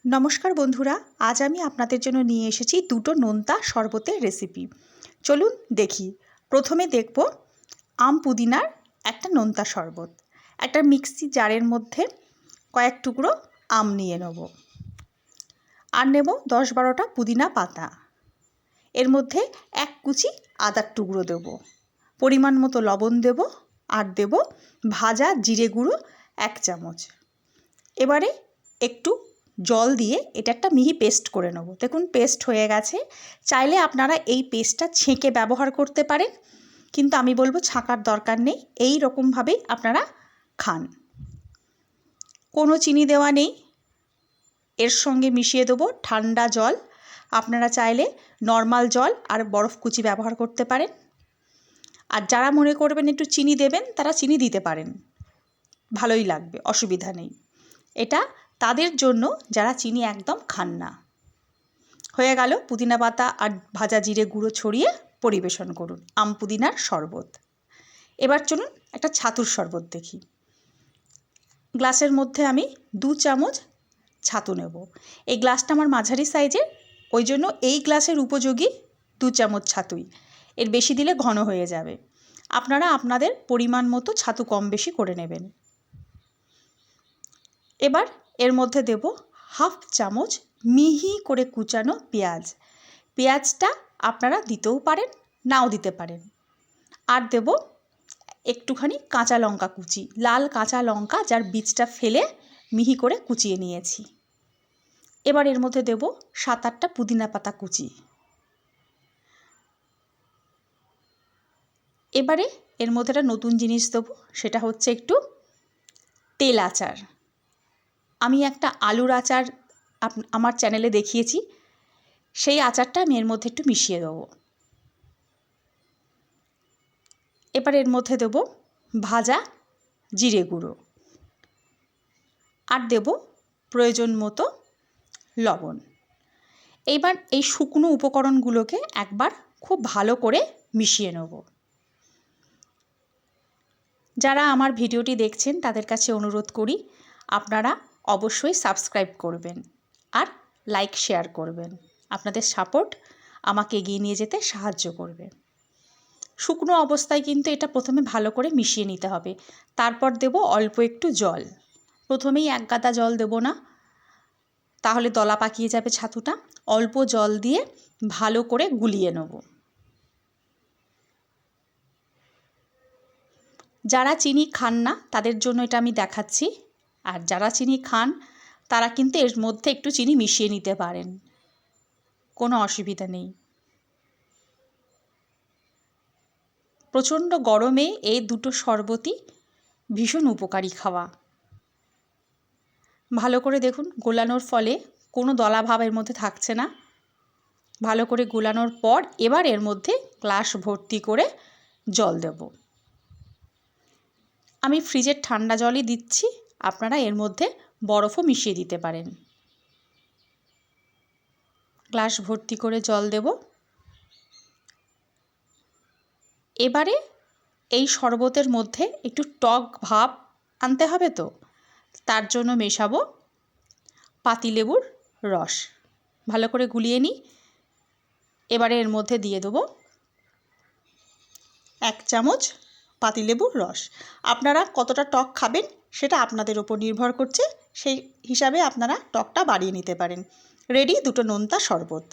নমস্কার বন্ধুরা, আজ আমি আপনাদের জন্য নিয়ে এসেছি দুটো নোনতা শরবতের রেসিপি। চলুন দেখি। প্রথমে দেখব আম পুদিনার একটা নোনতা শরবত। একটা মিক্সি জারের মধ্যে কয়েক টুকরো আম নিয়ে নেব, আর নেব 10-12টা পুদিনা পাতা। এর মধ্যে এক কুচি আদার টুকরো দেব, পরিমাণ মতো লবণ দেব, আর দেব ভাজা জিরে গুঁড়ো 1 চামচ। এবারে একটু জল দিয়ে এটা একটা মিহি পেস্ট করে নেব। দেখুন পেস্ট হয়ে গেছে। চাইলে আপনারা এই পেস্টটা ছেঁকে ব্যবহার করতে পারেন, কিন্তু আমি বলবো ছাঁকার দরকার নেই, এই রকমভাবেই আপনারা খান। কোনো চিনি দেওয়া নেই। এর সঙ্গে মিশিয়ে দেবো ঠান্ডা জল। আপনারা চাইলে নর্মাল জল আর বরফ কুচি ব্যবহার করতে পারেন। আর যারা মনে করবেন একটু চিনি দেবেন, তারা চিনি দিতে পারেন, ভালোই লাগবে, অসুবিধা নেই। এটা তাদের জন্য যারা চিনি একদম খান না। হয়ে গেল পুদিনা পাতা আর ভাজা জিরে গুঁড়ো ছড়িয়ে পরিবেশন করুন আম পুদিনার শরবত। এবার চলুন একটা ছাতুর শরবত দেখি। গ্লাসের মধ্যে আমি 2 চামচ ছাতু নেব। এই গ্লাসটা আমার মাঝারি সাইজের, ওই জন্য এই গ্লাসের উপযোগী 2 চামচ ছাতুই। এর বেশি দিলে ঘন হয়ে যাবে। আপনারা আপনাদের পরিমাণ মতো ছাতু কম বেশি করে নেবেন। এবার এর মধ্যে দেব 1/2 চামচ মিহি করে কুচানো পেঁয়াজ। পেঁয়াজটা আপনারা দিতেও পারেন, নাও দিতে পারেন। আর দেব একটুখানি কাঁচা লঙ্কা কুচি, লাল কাঁচা লঙ্কা যার বীজটা ফেলে মিহি করে কুচিয়ে নিয়েছি। এবার এর মধ্যে দেব 7-8টা পুদিনা পাতা কুচি। এবারে এর মধ্যে একটা নতুন জিনিস দেবো, সেটা হচ্ছে একটু তেল আচার। আমি একটা আলুর আচার আমার চ্যানেলে দেখিয়েছি, সেই আচারটা আমি এর মধ্যে একটু মিশিয়ে দেবো। এবার এর মধ্যে দেব ভাজা জিরে গুঁড়ো, আর দেব প্রয়োজন মতো লবণ। এইবার এই শুকনো উপকরণগুলোকে একবার খুব ভালো করে মিশিয়ে নেব। যারা আমার ভিডিওটি দেখছেন তাদের কাছে অনুরোধ করি, আপনারা অবশ্যই সাবস্ক্রাইব করবেন আর লাইক শেয়ার করবেন। আপনাদের সাপোর্ট আমাকে এগিয়ে নিয়ে যেতে সাহায্য করবে। শুকনো অবস্থায় কিন্তু এটা প্রথমে ভালো করে মিশিয়ে নিতে হবে। তারপর দেব অল্প একটু জল। প্রথমেই 1 গাদা জল দেব না, তাহলে দলা পাকিয়ে যাবে ছাতুটা। অল্প জল দিয়ে ভালো করে গুলিয়ে নেব। যারা চিনি খান না তাদের জন্য এটা আমি দেখাচ্ছি, আর যারা চিনি খান তারা কিন্তু এর মধ্যে একটু চিনি মিশিয়ে নিতে পারেন, কোনো অসুবিধা নেই। প্রচণ্ড গরমে এই দুটো শরবতই ভীষণ উপকারী খাওয়া। ভালো করে দেখুন গোলানোর ফলে কোনো দলাভাব এর মধ্যে থাকছে না। ভালো করে গোলানোর পর এবার এর মধ্যে গ্লাস ভর্তি করে জল দেব। আমি ফ্রিজের ঠান্ডা জলই দিচ্ছি, আপনারা এর মধ্যে বরফও মিশিয়ে দিতে পারেন। গ্লাস ভর্তি করে জল দেব। এবারে এই শরবতের মধ্যে একটু টক ভাব আনতে হবে, তো তার জন্য মেশাবো পাতিলেবুর রস। ভালো করে গুলিয়ে নিই। এবারে এর মধ্যে দিয়ে দেবো 1 চামচ পাতিলেবুর রস। আপনারা কতটা টক খাবেন সেটা আপনাদের ওপর নির্ভর করছে, সেই হিসাবে আপনারা টকটা বাড়িয়ে নিতে পারেন। রেডি দুটো নোনতা শরবত।